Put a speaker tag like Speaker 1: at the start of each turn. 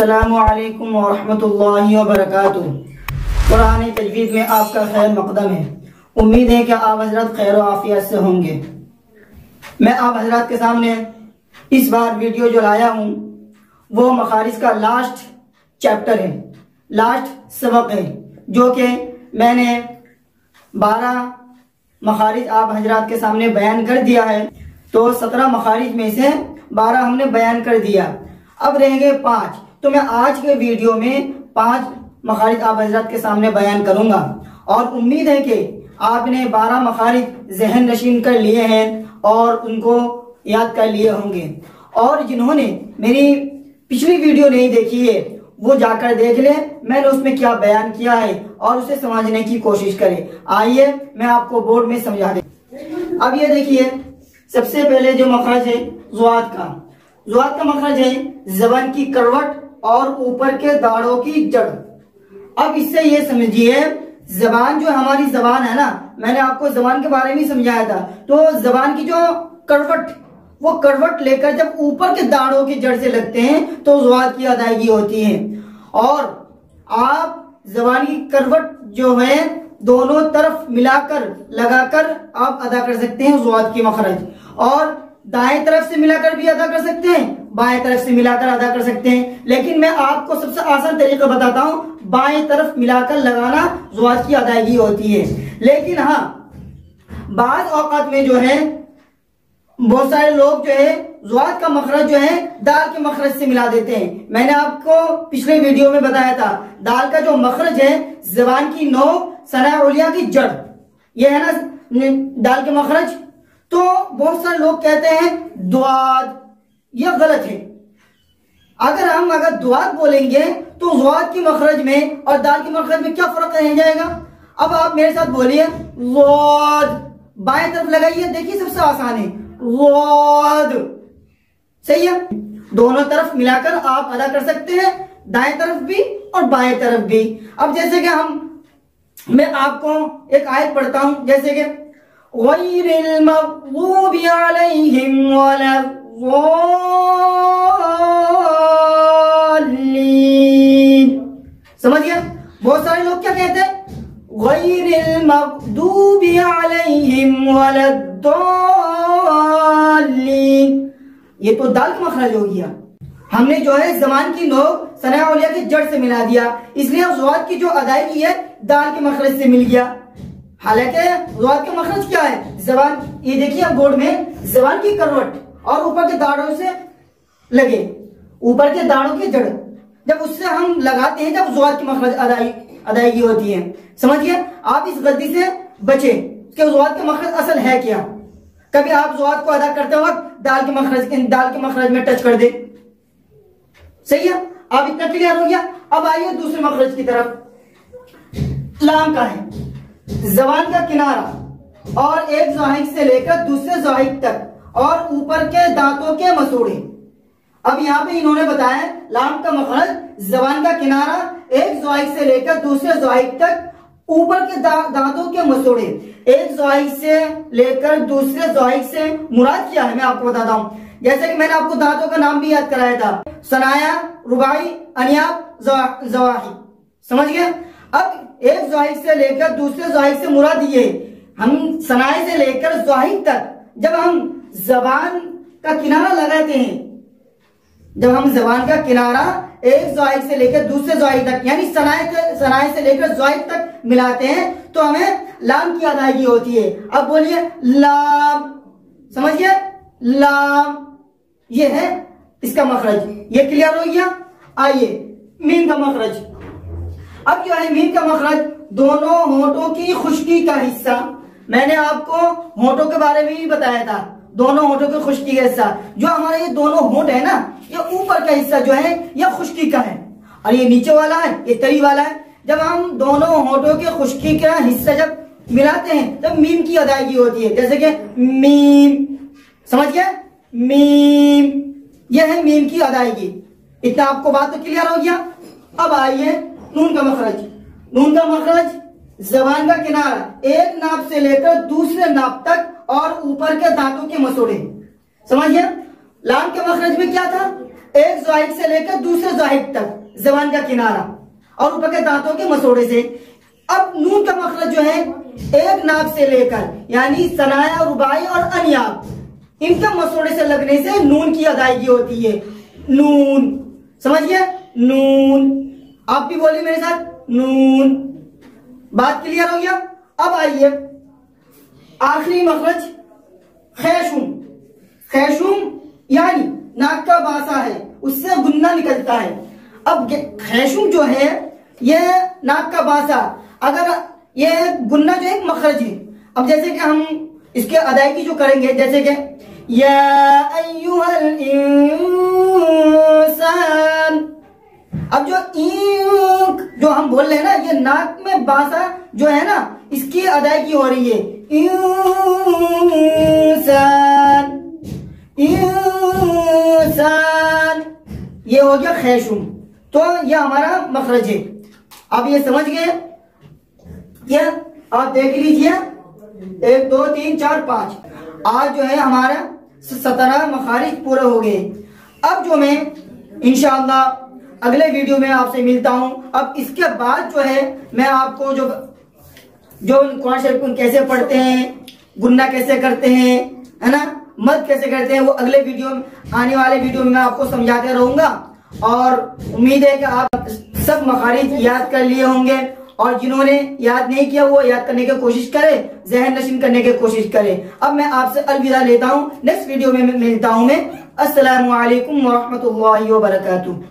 Speaker 1: अस्सलामुअलैकुम वरहमतुल्लाहि वबरकातुहू। कुरान तजवीद में आपका खैर मकदम है। उम्मीद है कि आप हजरत खैर आफियत से होंगे। मैं आप हजरत के सामने इस बार वीडियो जो लाया हूँ वो मखारिज का लास्ट चैप्टर है, लास्ट सबक है, जो कि मैंने 12 मखारिज आप हजरत के सामने बयान कर दिया है। तो 17 मखारिज में से 12 हमने बयान कर दिया, अब रहेंगे 5। तो मैं आज के वीडियो में 5 मखारिज आप हजरत के सामने बयान करूंगा और उम्मीद है कि आपने 12 मखारिज जहन नशीन कर लिए हैं और उनको याद कर लिए होंगे। और जिन्होंने मेरी पिछली वीडियो नहीं देखी है वो जाकर देख ले, मैंने उसमें क्या बयान किया है और उसे समझने की कोशिश करें। आइए मैं आपको बोर्ड में समझा दे। अब ये देखिए, सबसे पहले जो मखरज है ज़ुआद का मखरज है ज़बान की करवट और ऊपर के दाढ़ों की जड़। अब इससे ये समझिए, जबान जो हमारी जबान है ना, मैंने आपको जबान के बारे में समझाया था। तो जबान की जो करवट, वो करवट लेकर जब ऊपर के दाढ़ों की जड़ से लगते हैं तो ज़ुआद की अदायगी होती है। और आप जबान की करवट जो है दोनों तरफ मिलाकर लगाकर आप अदा कर सकते हैं ज़ुआद की मखरज, और दाएं तरफ से मिलाकर भी अदा कर सकते हैं, बाएं तरफ से मिलाकर अदा कर सकते हैं। लेकिन मैं आपको सबसे आसान तरीका बताता हूं, बाएं तरफ मिलाकर लगाना ज़ुआद की अदायगी होती है। लेकिन हाँ, बाज़ औकात में जो है बहुत सारे लोग जो है ज़ुआद का मखरज जो है दाल के मखरज से मिला देते हैं। मैंने आपको पिछले वीडियो में बताया था, दाल का जो मखरज है ज़बान की नोक सना उलिया की जड़, ये है ना दाल के मखरज। तो बहुत सारे लोग कहते हैं दुआद, यह गलत है। अगर दुआद बोलेंगे तो ज़ुआद की मखरज में और दाल के मखरज में क्या फर्क रह जाएगा। अब आप मेरे साथ बोलिए, ज़ुआद बाएं तरफ लगाइए, देखिए सबसे आसान है, ज़ुआद। सही है, दोनों तरफ मिलाकर आप अदा कर सकते हैं, दाएं तरफ भी और बाएं तरफ भी। अब जैसे कि मैं आपको एक आयत पढ़ता हूं, जैसे कि गैरिल मग़ज़ूबि अलैहिम वलद्दाल्लीन। समझ गया। बहुत सारे लोग क्या कहते हैं, गैरिल मग़ज़ूबि अलैहिम वलद्दाल्लीन, ये तो दाल का मखरज हो गया। हमने जो है ज़बान की नोक सना उलिया की जड़ से मिला दिया, इसलिए ज़ुआद की जो अदायगी है दाल के मखरज से मिल गया। हालांकि ज़ुआद का मखरज क्या है, ज़बान, ये देखिए आप बोर्ड में, ज़बान की करवट और ऊपर के दाढ़ों से लगे, ऊपर के दाढ़ों की जड़, जब उससे हम लगाते हैं जब ज़ुआद की मखरज अदायगी होती है। समझिए, आप इस गलती से बचे कि ज़ुआद का मखरज असल है क्या। कभी आप ज़ुआद को अदा करते वक्त दाल के मखरज में टच कर दे। सही है, आप इतना क्लियर हो गया। अब आइए दूसरे मखरज की तरफ। लाम का है ज़बान का किनारा और एक ज़ाहिक से लेकर दूसरे ज़ाहिक तक और ऊपर के दांतों के मसूड़े। अब यहाँ पे इन्होंने बताया लाम का मखरज ज़बान का किनारा एक ज़ाहिक से लेकर दूसरे ज़ाहिक तक, ऊपर के दांतों के मसूड़े। एक ज़ाहिक से लेकर दूसरे ज़ाहिक से मुराद क्या है मैं आपको बताता हूँ। जैसे कि मैंने आपको दांतों का नाम भी याद कराया था, सनाया, रुबाई, अनियाब, ज़वाही। समझ गए। अब एक ज़ाहिक से लेकर दूसरे ज़ाहिक से मुराद ये, हम सनाए से लेकर ज़ाहिक तक जब हम ज़बान का किनारा लगाते हैं, जब हम ज़बान का किनारा एक ज़ाहिक से लेकर दूसरे ज़ाहिक तक यानी सनाए से लेकर ज़ाहिक तक मिलाते हैं तो हमें लाम की अदायगी होती है। अब बोलिए लाम, समझिए, लाम, ये है इसका मखरज। ये क्लियर हो गया। आइए मीम का मखरज। अब जो है मीम का मखरज दोनों होंठों की खुश्की का हिस्सा, मैंने आपको होंठों के बारे में भी बताया था, दोनों होंठों की खुश्की का हिस्सा, जो हमारे ये दोनों होंठ है ना, ये ऊपर का हिस्सा जो है ये खुश्की का है और ये नीचे वाला है ये तरी वाला है। जब हम दोनों होंठों के खुश्की का हिस्सा जब मिलाते हैं तब मीम की अदायगी होती है। जैसे कि मीम, समझ गया, मीम, यह है मीम की अदायगी। इतना आपको बात तो क्लियर हो गया। अब आइए नून का मखरज। नून का मखरज ज़बान का किनारा एक नाप से लेकर दूसरे नाप तक और ऊपर के दांतों के मसूड़े। समझिए। लाम के मखरज में क्या था, एक ज़ाहिद से लेकर दूसरे ज़ाहिद तक ज़बान का किनारा और ऊपर के दांतों के मसोड़े से। अब नून का मखरज जो है एक नाक से लेकर यानी सनाया, रुबाई और अनयाब, इनका मसोड़े से लगने से नून की अदायगी होती है। नून, समझिए, नून। आप भी बोलिए मेरे साथ, नून। बात क्लियर हो गया। अब आइए आखिरी मखरज खैशुम। खैशुम यानी नाक का बासा है, उससे गुन्ना निकलता है। अब खैशुम जो है ये नाक का बासा, अगर ये गुन्ना जो एक मखरज है। अब जैसे कि हम इसके अदायगी जो करेंगे, जैसे कि या अय्युहल इंसान, अब जो हम बोल रहे हैं ना, ये नाक में बासा जो है ना, इसकी अदायगी हो रही है। इंसान, इंसान, ये हो गया खैशुम। तो ये हमारा मखरज है। आप ये समझ गए क्या? आप देख लीजिए, 1 2 3 4 5, आज जो है हमारा 17 मखारिज पूरे हो गए। अब जो मैं इंशाअल्लाह अगले वीडियो में आपसे मिलता हूं। अब इसके बाद जो है मैं आपको जो कुरान शरीफ को कैसे पढ़ते हैं, गुन्ना कैसे करते हैं, है ना, मद कैसे करते हैं, वो अगले वीडियो में, आने वाले वीडियो में मैं आपको समझाते रहूंगा। और उम्मीद है कि आप सब मखारिज याद कर लिए होंगे, और जिन्होंने याद नहीं किया वो याद करने की कोशिश करें, जहन नशीन करने की कोशिश करें। अब मैं आपसे अलविदा लेता हूँ, नेक्स्ट वीडियो में मिलता हूँ मैं। अस्सलामु अलैकुम व रहमतुल्लाहि व बरकातुहू।